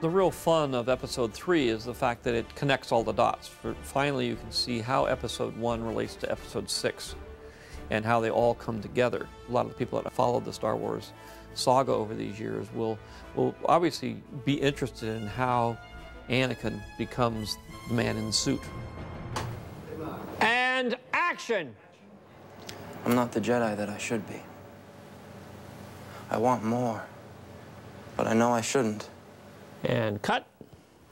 The real fun of Episode 3 is the fact that it connects all the dots. Finally, you can see how Episode 1 relates to Episode 6 and how they all come together. A lot of the people that have followed the Star Wars saga over these years will obviously be interested in how Anakin becomes the man in the suit. And action! I'm not the Jedi that I should be. I want more, but I know I shouldn't. And cut.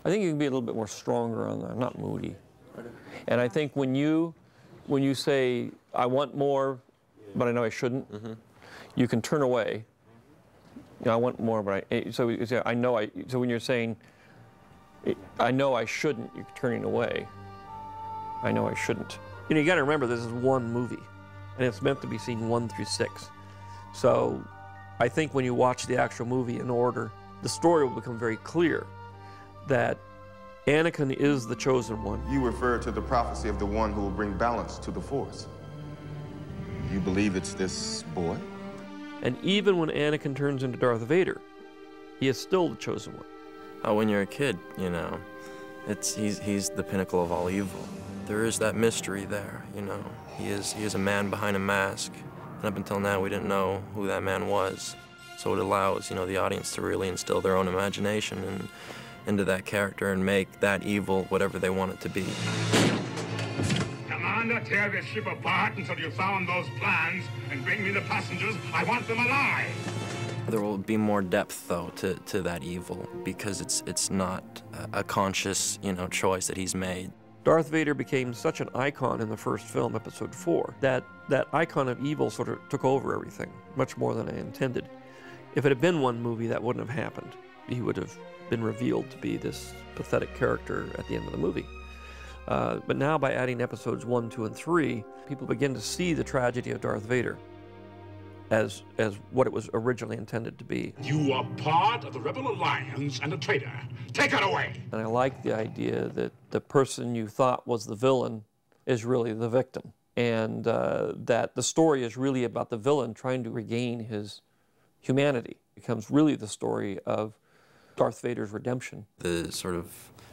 I think you can be a little bit more stronger on that, not moody. And I think when you say, I want more, but I know I shouldn't, you can turn away. You know, I want more, but so when you're saying, I know I shouldn't, you're turning away. I know I shouldn't. You know, you gotta remember this is one movie, and it's meant to be seen 1 through 6. So I think when you watch the actual movie in order, the story will become very clear that Anakin is the chosen one. You refer to the prophecy of the one who will bring balance to the Force. You believe it's this boy? And even when Anakin turns into Darth Vader, he is still the chosen one. Oh, when you're a kid, you know, he's the pinnacle of all evil. There is that mystery there, you know. He is a man behind a mask, and up until now we didn't know who that man was. So it allows, you know, the audience to really instill their own imagination into that character and make that evil whatever they want it to be. Commander, tear this ship apart until you found those plans and bring me the passengers. I want them alive. There will be more depth, though, to that evil because it's not a conscious, you know, choice that he's made. Darth Vader became such an icon in the first film, Episode 4, that that icon of evil sort of took over everything, much more than I intended. If it had been one movie, that wouldn't have happened. He would have been revealed to be this pathetic character at the end of the movie. But now by adding Episodes 1, 2, and 3, people begin to see the tragedy of Darth Vader as what it was originally intended to be. You are part of the Rebel Alliance and a traitor. Take it away! And I like the idea that the person you thought was the villain is really the victim. And that the story is really about the villain trying to regain his humanity. It becomes really the story of Darth Vader's redemption. The sort of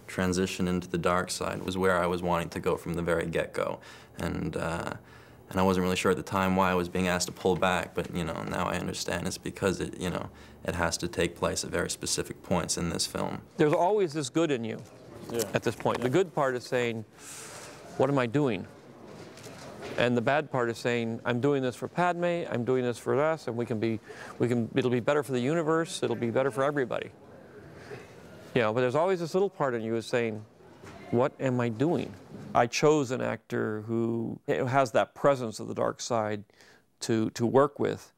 transition into the dark side was where I was wanting to go from the very get-go. And I wasn't really sure at the time why I was being asked to pull back, but, you know, now I understand it's because it, you know, it has to take place at very specific points in this film. There's always this good in you at this point. The good part is saying, what am I doing? And the bad part is saying, I'm doing this for Padme, I'm doing this for us, and it'll be better for the universe, it'll be better for everybody. You know, but there's always this little part in you is saying, what am I doing? I chose an actor who has that presence of the dark side to work with,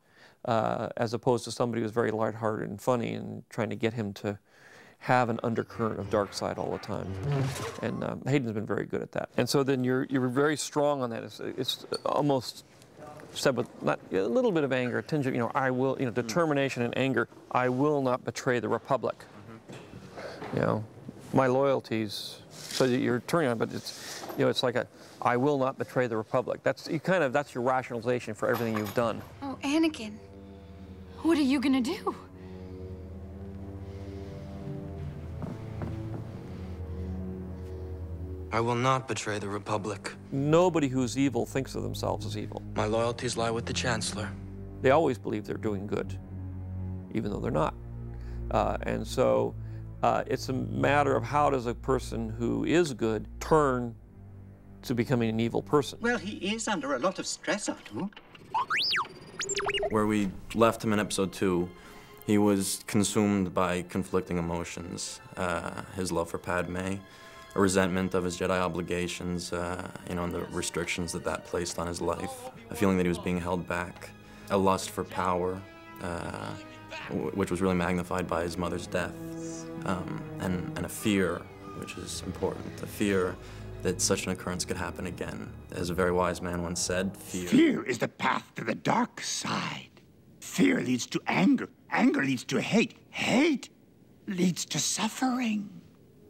as opposed to somebody who's very lighthearted and funny and trying to get him to have an undercurrent of dark side all the time. And Hayden's been very good at that. And so then you're very strong on that. It's almost said with not a little bit of anger, a tinge of, you know, I will, you know, determination and anger. I will not betray the Republic. You know, my loyalties. So that you're turning on, but it's, you know, it's like I will not betray the Republic. That's your rationalization for everything you've done. Oh, Anakin, what are you gonna do? I will not betray the Republic. Nobody who's evil thinks of themselves as evil. My loyalties lie with the Chancellor. They always believe they're doing good, even though they're not. And so it's a matter of how does a person who is good turn to becoming an evil person. Well, he is under a lot of stress, Artu. Where we left him in Episode 2, he was consumed by conflicting emotions. His love for Padme, a resentment of his Jedi obligations, you know, and the restrictions that placed on his life, a feeling that he was being held back, a lust for power, which was really magnified by his mother's death, and a fear, which is important, a fear that such an occurrence could happen again. As a very wise man once said, Fear is the path to the dark side. Fear leads to anger. Anger leads to hate. Hate leads to suffering.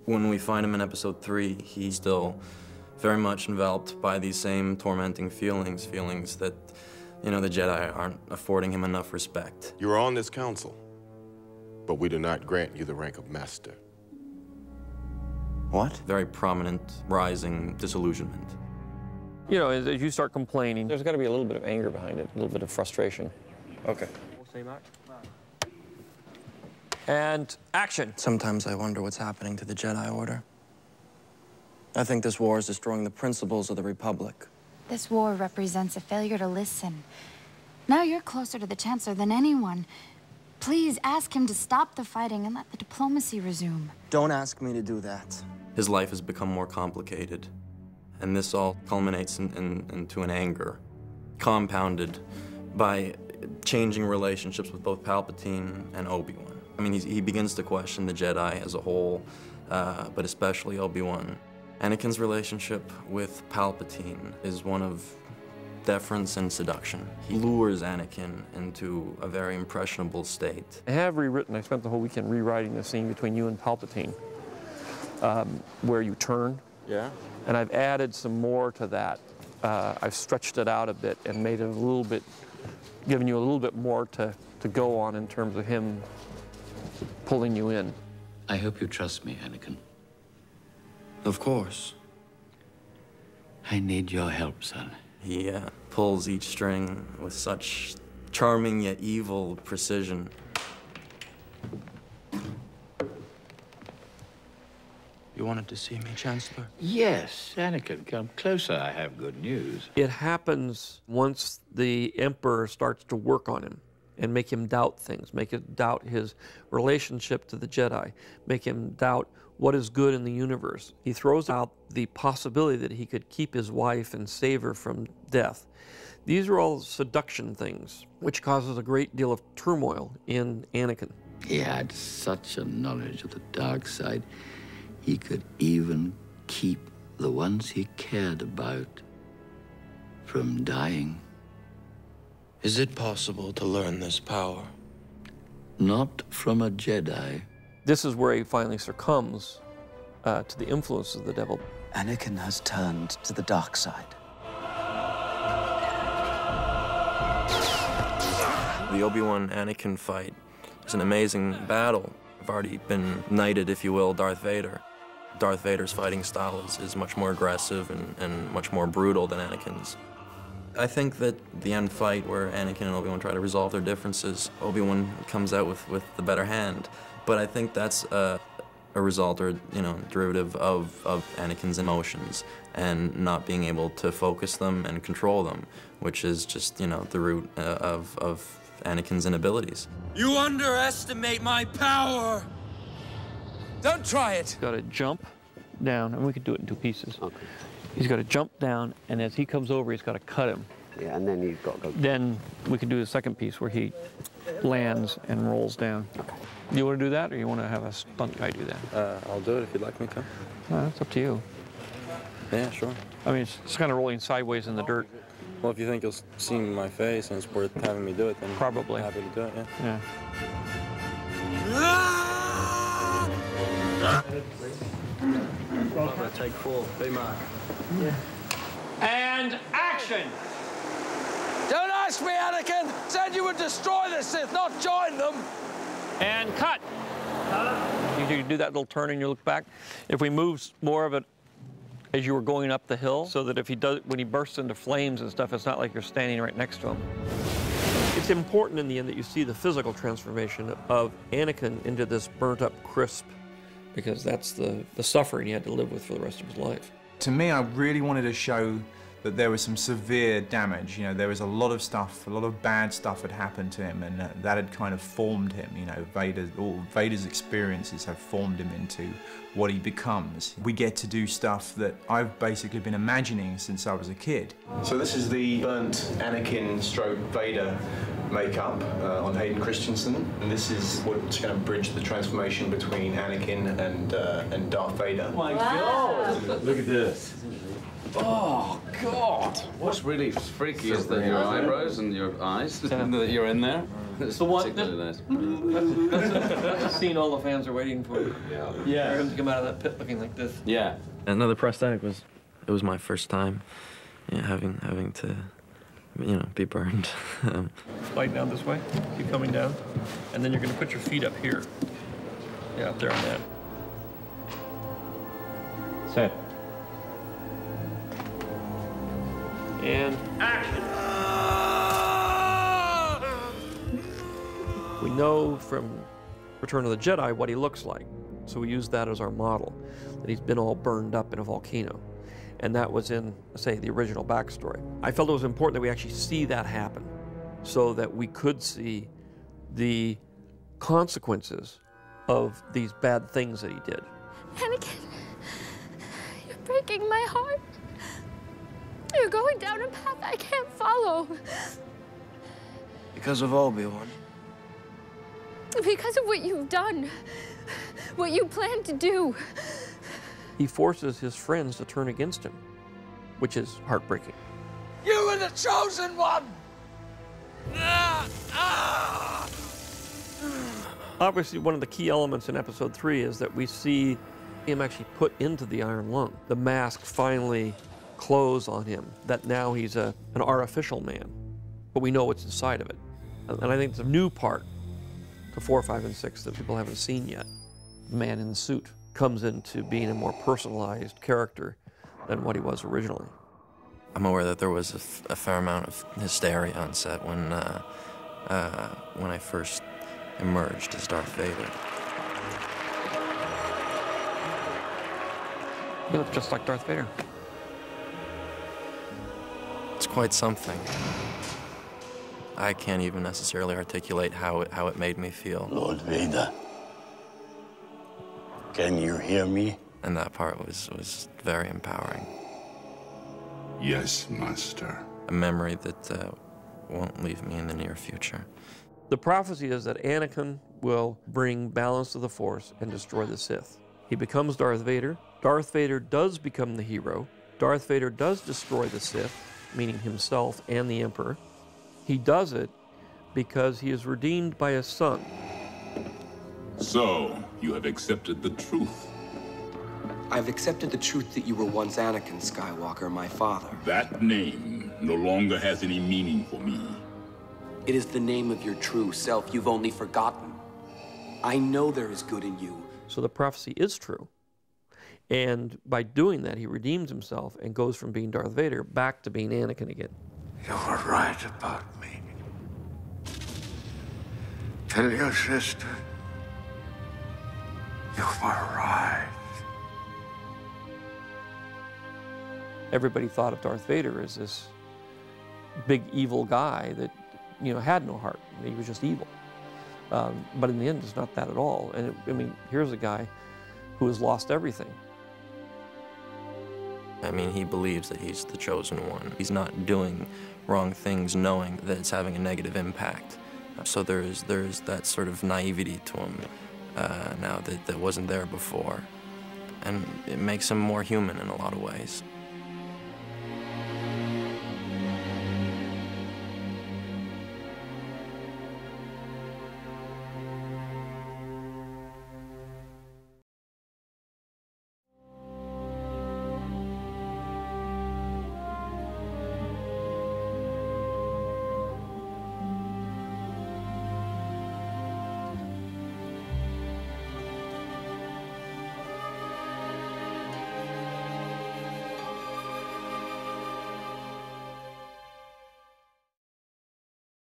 When we find him in Episode 3, he's still very much enveloped by these same tormenting feelings that, you know, the Jedi aren't affording him enough respect. You are on this council, but we do not grant you the rank of master. What? Very prominent, rising disillusionment. You know, as you start complaining, there's got to be a little bit of anger behind it, a little bit of frustration. Okay. And action. Sometimes I wonder what's happening to the Jedi Order. I think this war is destroying the principles of the Republic. This war represents a failure to listen. Now you're closer to the Chancellor than anyone. Please ask him to stop the fighting and let the diplomacy resume. Don't ask me to do that. His life has become more complicated, and this all culminates into an anger, compounded by changing relationships with both Palpatine and Obi-Wan. I mean, he begins to question the Jedi as a whole, but especially Obi-Wan. Anakin's relationship with Palpatine is one of deference and seduction. He lures Anakin into a very impressionable state. I have rewritten, I spent the whole weekend rewriting the scene between you and Palpatine, where you turn. Yeah? And I've added some more to that. I've stretched it out a bit and made it a little bit, given you a little bit more to go on in terms of him pulling you in. I hope you trust me, Anakin. Of course. I need your help, son. He pulls each string with such charming yet evil precision. You wanted to see me, Chancellor? Yes, Anakin, come closer. I have good news. It happens once the Emperor starts to work on him and make him doubt things, make him doubt his relationship to the Jedi, make him doubt what is good in the universe. He throws out the possibility that he could keep his wife and save her from death. These are all seduction things, which causes a great deal of turmoil in Anakin. He had such a knowledge of the dark side, he could even keep the ones he cared about from dying. Is it possible to learn this power? Not from a Jedi. This is where he finally succumbs to the influence of the devil. Anakin has turned to the dark side. The Obi-Wan-Anakin fight is an amazing battle. I've already been knighted, if you will, Darth Vader. Darth Vader's fighting style is much more aggressive and much more brutal than Anakin's. I think that the end fight where Anakin and Obi-Wan try to resolve their differences, Obi-Wan comes out with the better hand. But I think that's a result or, derivative of Anakin's emotions and not being able to focus them and control them, which is just, the root of Anakin's inabilities. You underestimate my power! Don't try it! He's got to jump down, and we could do it in two pieces. Okay. He's got to jump down, and as he comes over, he's got to cut him. Yeah, and then you've got to go. Then we can do the second piece where he lands and rolls down. Okay. Do you want to do that, or you want to have a stunt guy do that? I'll do it if you'd like me to. That's up to you. Yeah, sure. I mean, it's kind of rolling sideways in the dirt. Well, if you think you'll see my face and it's worth having me do it, then probably. I'm happy to do it, Yeah. Take 4, be mark. Yeah. And action! Don't ask me, Anakin! Said you would destroy the Sith, not join them! And cut! You do that little turn and you look back. If we move more of it as you were going up the hill, so that if he does, when he bursts into flames and stuff, it's not like you're standing right next to him. It's important in the end that you see the physical transformation of Anakin into this burnt-up crisp, because that's the suffering he had to live with for the rest of his life. To me, I really wanted to show that there was some severe damage. There was a lot of stuff, a lot of bad stuff had happened to him, and that had kind of formed him. All Vader's experiences have formed him into what he becomes. We get to do stuff that I've basically been imagining since I was a kid. So this is the burnt Anakin stroke Vader makeup on Hayden Christensen, and this is what's going to bridge the transformation between Anakin and Darth Vader. My God! Look at this. Oh, God! What's really freaky is that your eyebrows and your eyes, that you're in there. It's particularly nice. That's a scene all the fans are waiting for. Yeah. For him to come out of that pit looking like this. Yeah. Another prosthetic was my first time having to, be burned. Slide down this way, keep coming down, and then you're going to put your feet up here. Yeah, up there on that. Set. And action. We know from Return of the Jedi what he looks like, so we use that as our model, that he's been all burned up in a volcano. And that was in, say, the original backstory. I felt it was important that we actually see that happen so that we could see the consequences of these bad things that he did. Anakin, you're breaking my heart. You're going down a path I can't follow. Because of Obi-Wan. Because of what you've done. What you plan to do. He forces his friends to turn against him, which is heartbreaking. You were the chosen one! Obviously, one of the key elements in Episode 3 is that we see him actually put into the Iron Lung. The mask finally close on him, that now he's an artificial man, but we know what's inside of it. And I think it's a new part to 4, 5, and 6 that people haven't seen yet. The man in the suit comes into being a more personalized character than what he was originally. I'm aware that there was a fair amount of hysteria on set when I first emerged as Darth Vader. You look just like Darth Vader. It's quite something. I can't even necessarily articulate how it made me feel. Lord Vader, can you hear me? And that part was very empowering. Yes, Master. A memory that won't leave me in the near future. The prophecy is that Anakin will bring balance to the Force and destroy the Sith. He becomes Darth Vader. Darth Vader does become the hero. Darth Vader does destroy the Sith, meaning himself and the Emperor. He does it because he is redeemed by his son. So, you have accepted the truth. I've accepted the truth that you were once Anakin Skywalker, my father. That name no longer has any meaning for me. It is the name of your true self you've only forgotten. I know there is good in you. So the prophecy is true. And by doing that, he redeems himself and goes from being Darth Vader back to being Anakin again. You were right about me. Tell your sister. You were right. Everybody thought of Darth Vader as this big evil guy that, had no heart. He was just evil. But in the end, it's not that at all. And here's a guy who has lost everything. He believes that he's the chosen one. He's not doing wrong things knowing that it's having a negative impact. So there's that sort of naivety to him now that wasn't there before. And it makes him more human in a lot of ways.